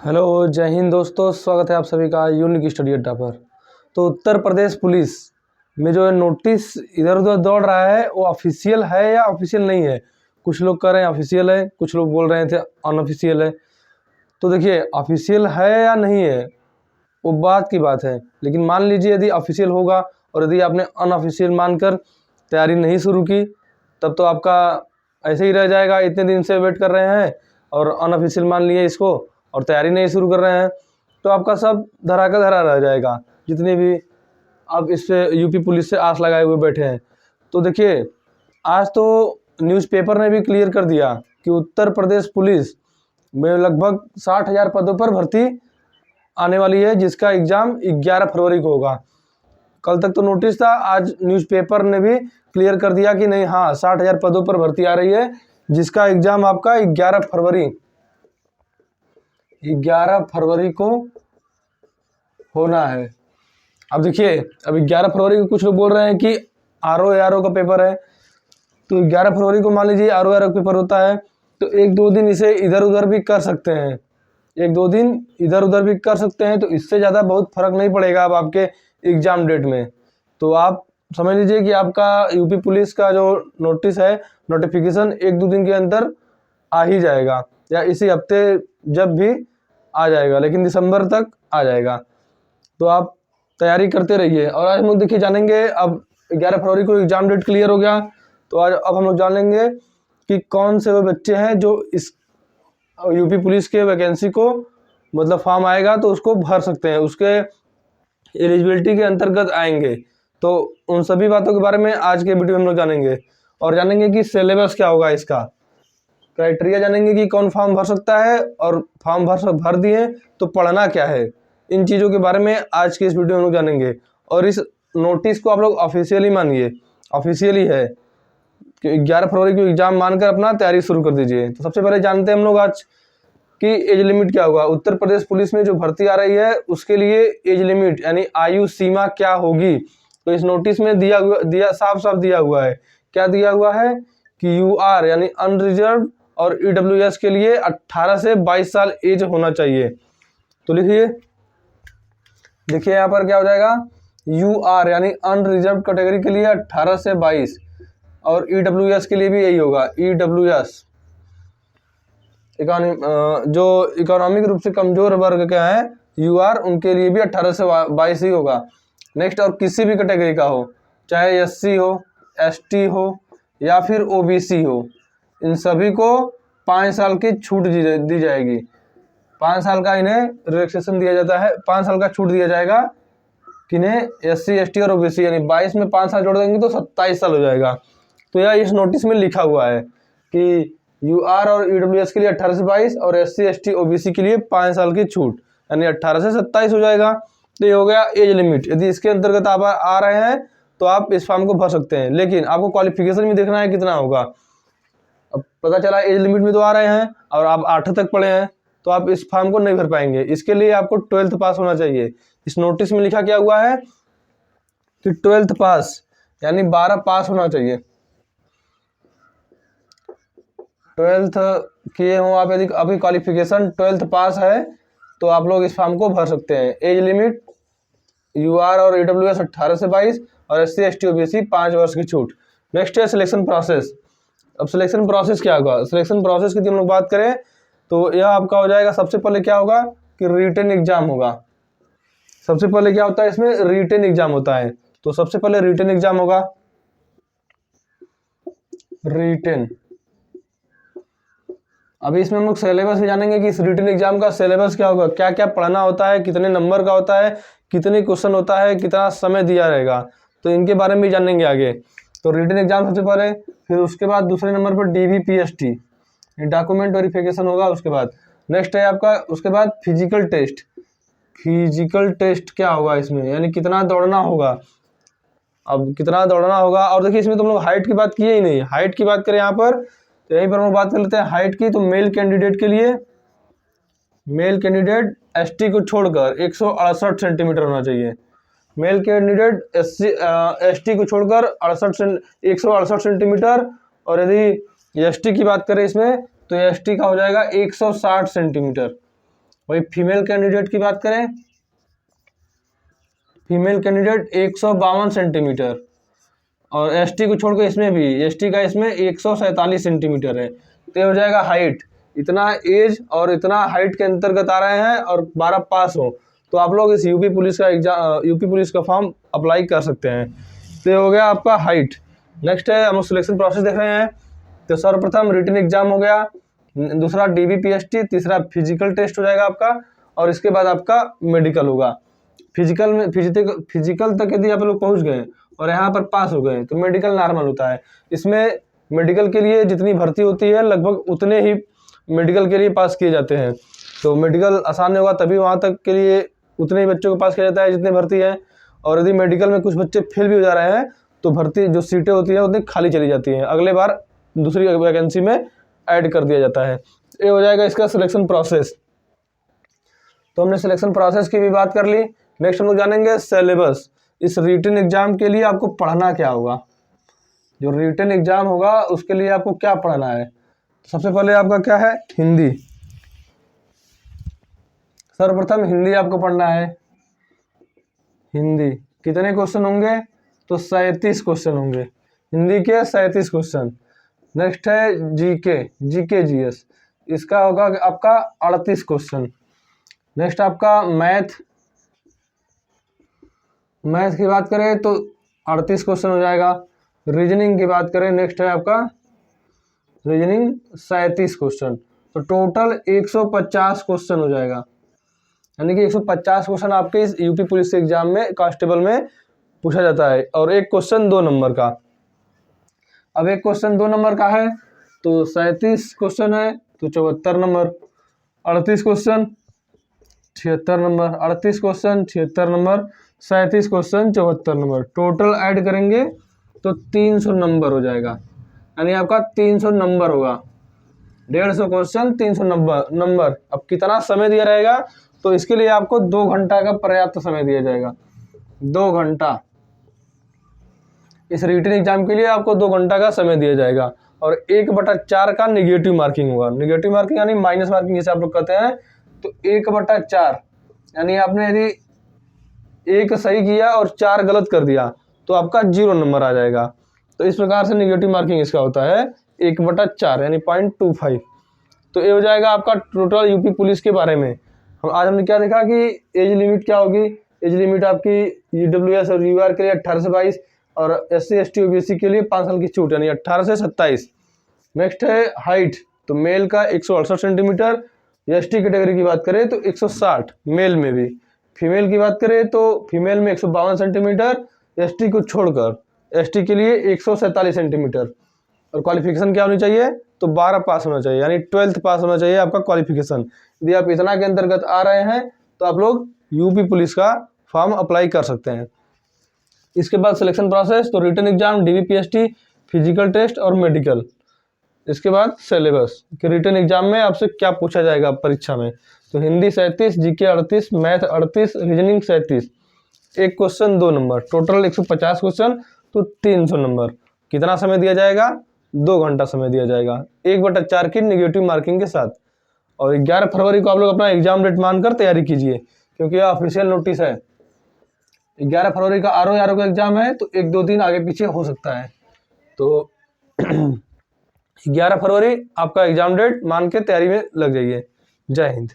Hello, जय हिंद दोस्तों। स्वागत है आप सभी का यूनिक स्टडी अड्डा पर। तो उत्तर प्रदेश पुलिस में जो नोटिस इधर उधर दौड़ रहा है वो ऑफिशियल है या ऑफिशियल नहीं है। कुछ लोग कह रहे हैं ऑफिशियल है, कुछ लोग बोल रहे थे अनऑफिशियल है। तो देखिए, ऑफिशियल है या नहीं है वो बात की बात है, लेकिन मान लीजिए यदि ऑफिशियल होगा और यदि आपने अनऑफिशियल मानकर तैयारी नहीं शुरू की तब तो आपका ऐसे ही रह जाएगा। इतने दिन से वेट कर रहे हैं और अनऑफिशियल मान लिए इसको और तैयारी नहीं शुरू कर रहे हैं तो आपका सब धरा का धरा रह जाएगा, जितने भी आप इससे यूपी पुलिस से आस लगाए हुए बैठे हैं। तो देखिए, आज तो न्यूज़पेपर ने भी क्लियर कर दिया कि उत्तर प्रदेश पुलिस में लगभग 60,000 पदों पर भर्ती आने वाली है, जिसका एग्ज़ाम 11 फरवरी को होगा। कल तक तो नोटिस था, आज न्यूज़पेपर ने भी क्लियर कर दिया कि नहीं, हाँ 60,000 पदों पर भर्ती आ रही है, जिसका एग्ज़ाम आपका 11 फरवरी को होना है। अब देखिए, अब 11 फरवरी को कुछ लोग बोल रहे हैं कि आरओ का पेपर है, तो 11 फरवरी को मान लीजिए आरओ का पेपर होता है तो एक दो दिन इसे इधर उधर भी कर सकते हैं, तो इससे ज़्यादा बहुत फर्क नहीं पड़ेगा अब आपके एग्ज़ाम डेट में। तो आप समझ लीजिए कि आपका यूपी पुलिस का जो नोटिस है, नोटिफिकेशन एक दो दिन के अंदर आ ही जाएगा या इसी हफ्ते जब भी आ जाएगा, लेकिन दिसंबर तक आ जाएगा। तो आप तैयारी करते रहिए। और आज हम लोग देखिए जानेंगे, अब 11 फरवरी को एग्ज़ाम डेट क्लियर हो गया तो अब हम लोग जान लेंगे कि कौन से वो बच्चे हैं जो इस यूपी पुलिस के वैकेंसी को मतलब फॉर्म आएगा तो उसको भर सकते हैं, उसके एलिजिबिलिटी के अंतर्गत आएंगे। तो उन सभी बातों के बारे में आज के वीडियो में हम लोग जानेंगे और जानेंगे कि सिलेबस क्या होगा, इसका क्राइटेरिया जानेंगे कि कौन फॉर्म भर सकता है और फॉर्म भर दिए तो पढ़ना क्या है। इन चीज़ों के बारे में आज के इस वीडियो में हम लोग जानेंगे। और इस नोटिस को आप लोग ऑफिशियली मानिए, ऑफिशियली है कि 11 फरवरी को एग्ज़ाम मानकर अपना तैयारी शुरू कर दीजिए। तो सबसे पहले जानते हैं हम लोग आज कि एज लिमिट क्या होगा। उत्तर प्रदेश पुलिस में जो भर्ती आ रही है उसके लिए एज लिमिट यानी आयु सीमा क्या होगी, तो इस नोटिस में साफ दिया हुआ है। क्या दिया हुआ है कि यूआर यानी अनरिजर्व और ईडब्ल्यूएस के लिए 18 से 22 साल एज होना चाहिए। तो लिखिए, देखिए यहाँ पर क्या हो जाएगा, यूआर यानी अनरिजर्व कैटेगरी के लिए 18 से 22 और ईडब्ल्यूएस के लिए भी यही होगा। ईडब्ल्यूएस जो इकोनॉमिक रूप से कमजोर वर्ग के हैं यूआर, उनके लिए भी 18 से 22 ही होगा। नेक्स्ट, और किसी भी कैटेगरी का हो, चाहे एससी हो, एसटी हो या फिर ओबीसी हो, इन सभी को 5 साल की छूट दी जाएगी। 5 साल का इन्हें रिलैक्सेशन दिया जाता है, 5 साल का छूट दिया जाएगा किन्हें, एससी एसटी और ओबीसी, यानी 22 में 5 साल जोड़ देंगे तो 27 साल हो जाएगा। तो यह इस नोटिस में लिखा हुआ है कि यूआर और ईडब्ल्यूएस के लिए 18 से 22 और एससी एसटी ओबीसी के लिए 5 साल की छूट, यानी 18 से 27 हो जाएगा। तो ये हो गया एज लिमिट। यदि इसके अंतर्गत आप आ रहे हैं तो आप इस फॉर्म को भर सकते हैं, लेकिन आपको क्वालिफिकेशन भी देखना है कितना होगा। अब पता चला एज लिमिट में तो आ रहे हैं और आप 8 तक पढ़े हैं तो आप इस फॉर्म को नहीं भर पाएंगे। इसके लिए आपको 12th पास होना चाहिए। इस नोटिस में लिखा क्या हुआ है कि 12th पास यानी 12 पास होना चाहिए। 12th किए हो आप, यदि आपकी क्वालिफिकेशन 12th पास है तो आप लोग इस फॉर्म को भर सकते हैं। एज लिमिट यूआर और ईडब्ल्यूएस 18 से 22 और एससी एसटी ओबीसी 5 वर्ष की छूट। नेक्स्ट है सिलेक्शन प्रोसेस। अब सिलेक्शन प्रोसेस क्या होगा, सिलेक्शन प्रोसेस की हम लोग बात करें तो यह आपका हो जाएगा, सबसे पहले क्या होगा कि रिटन एग्जाम होगा। सबसे पहले क्या होता है, इसमें रिटन एग्जाम होता है। तो सबसे पहले रिटन एग्जाम होगा, रिटन। अभी इसमें हम लोग सिलेबस भी जानेंगे कि इस रिटन एग्जाम का सिलेबस क्या होगा, क्या क्या पढ़ना होता है, कितने नंबर का होता है, कितने क्वेश्चन होता है, कितना समय दिया रहेगा, तो इनके बारे में भी जानेंगे आगे। तो रिटन एग्जाम सबसे पहले, फिर उसके बाद दूसरे नंबर पर डीवीपीएसटी डॉक्यूमेंट वेरिफिकेशन होगा। उसके बाद नेक्स्ट है आपका, उसके बाद फिजिकल टेस्ट। फिजिकल टेस्ट क्या होगा इसमें, यानी कितना दौड़ना होगा। अब कितना दौड़ना होगा, और देखिए इसमें तुम लोग हाइट की बात किए ही नहीं। हाइट की बात करें यहाँ पर तो यहीं पर हम बात कर लेते हैं हाइट की। तो मेल कैंडिडेट के लिए, मेल कैंडिडेट एसटी को छोड़कर 168 सेंटीमीटर होना चाहिए। मेल कैंडिडेट एसटी को छोड़कर 168 सेंटीमीटर, और यदि एसटी की बात करें इसमें तो एसटी का हो जाएगा 160 सेंटीमीटर। वही फीमेल कैंडिडेट की बात करें, फीमेल कैंडिडेट 152 सेंटीमीटर, और एसटी को छोड़कर इसमें भी, एसटी का इसमें 147 सेंटीमीटर है। तो ये हो जाएगा हाइट, इतना एज और इतना हाइट के अंतर्गत आ रहे हैं और 12 पास हो तो आप लोग इस यूपी पुलिस का एग्जाम, यूपी पुलिस का फॉर्म अप्लाई कर सकते हैं। तो ये हो गया आपका हाइट। नेक्स्ट है, हम सिलेक्शन प्रोसेस देख रहे हैं। तो सर्वप्रथम रिटन एग्जाम हो गया, दूसरा डीबीपीएसटी, तीसरा फिजिकल टेस्ट हो जाएगा आपका, और इसके बाद आपका मेडिकल होगा। फिजिकल में फिजिकल तक यदि आप लोग पहुंच गए और यहाँ पर पास हो गए तो मेडिकल नॉर्मल होता है। इसमें मेडिकल के लिए जितनी भर्ती होती है लगभग उतने ही मेडिकल के लिए पास किए जाते हैं। तो मेडिकल आसान होगा तभी वहाँ तक के लिए उतने ही बच्चों को पास किया जाता है जितने भर्ती है। और यदि मेडिकल में कुछ बच्चे फेल भी हो जा रहे हैं तो भर्ती जो सीटें होती हैं उतनी खाली चली जाती हैं, अगले बार दूसरी वैकेंसी में ऐड कर दिया जाता है। ये हो जाएगा इसका सिलेक्शन प्रोसेस। तो हमने सिलेक्शन प्रोसेस की भी बात कर ली। नेक्स्ट हम लोग जानेंगे सिलेबस। इस रिटन एग्जाम के लिए आपको पढ़ना क्या होगा, जो रिटन एग्जाम होगा उसके लिए आपको क्या पढ़ना है। सबसे पहले आपका क्या है, हिंदी। सर्वप्रथम हिंदी आपको पढ़ना है। हिंदी कितने क्वेश्चन होंगे, तो 37 क्वेश्चन होंगे, हिंदी के 37 क्वेश्चन। नेक्स्ट है जीके जीएस, इसका होगा आपका 38 क्वेश्चन। नेक्स्ट आपका मैथ की बात करें तो 38 क्वेश्चन हो जाएगा। रीजनिंग की बात करें, नेक्स्ट है आपका रीजनिंग 37 क्वेश्चन। तो टोटल 150 क्वेश्चन हो जाएगा, यानी कि 150 क्वेश्चन आपके इस यूपी पुलिस एग्जाम में कांस्टेबल में पूछा जाता है, और एक क्वेश्चन 2 नंबर का। अब एक क्वेश्चन 2 नंबर का है तो 37 क्वेश्चन है तो 74 number, 38 question 76 number, 38 question 76 number, 37 question 74 number, total add करेंगे तो 300 नंबर हो जाएगा। यानी आपका 300 नंबर होगा, 150 क्वेश्चन 300 नंबर। अब कितना समय दिया रहेगा, तो इसके लिए आपको 2 घंटा का पर्याप्त समय दिया जाएगा। 2 घंटा इस रिटन एग्जाम के लिए आपको 2 घंटा का समय दिया जाएगा, और 1/4 का निगेटिव मार्किंग होगा। निगेटिव मार्किंग यानी माइनस मार्किंग जिसे आप लोग कहते हैं। तो 1/4 यानी आपने यदि 1 सही किया और 4 गलत कर दिया तो आपका 0 नंबर आ जाएगा। तो इस प्रकार से निगेटिव मार्किंग इसका होता है 1/4 यानी 0.25। तो ये हो जाएगा आपका टोटल यूपी पुलिस के बारे में। आज हमने क्या देखा कि एज लिमिट क्या होगी। एज लिमिट आपकी ईडब्ल्यूएस और यूआर के लिए 18 से 22 और SC ST OBC के लिए 5 साल की छूट यानी 18 से 27। नेक्स्ट है हाइट, तो मेल का 168 सेंटीमीटर, ST कैटेगरी की बात करें तो 160, मेल में भी। फीमेल की बात करें तो फीमेल में 152 सेंटीमीटर, ST को छोड़कर, ST के लिए 147 सेंटीमीटर। और क्वालिफिकेशन क्या होनी चाहिए, तो 12 पास होना चाहिए, यानी 12th पास होना चाहिए आपका क्वालिफिकेशन। यदि आप इतना के अंतर्गत आ रहे हैं तो आप लोग यूपी पुलिस का फॉर्म अप्लाई कर सकते हैं। इसके बाद सिलेक्शन प्रोसेस, तो written exam, DBPST, physical test और मेडिकल। इसके बाद सिलेबस कि रिटन एग्जाम में आपसे क्या पूछा जाएगा परीक्षा में। तो हिंदी 37, जीके 38, मैथ 38, रीजनिंग 37, एक क्वेश्चन 2 नंबर, टोटल 150 क्वेश्चन तो 300 नंबर। कितना समय दिया जाएगा, 2 घंटा समय दिया जाएगा, 1/4 की निगेटिव मार्किंग के साथ। और 11 फरवरी को आप लोग अपना एग्जाम डेट मानकर तैयारी कीजिए, क्योंकि यह ऑफिशियल नोटिस है। 11 फरवरी का RO का एग्जाम है, तो 1-2 दिन आगे पीछे हो सकता है। तो 11 फरवरी आपका एग्जाम डेट मान के तैयारी में लग जाइए। जय हिंद।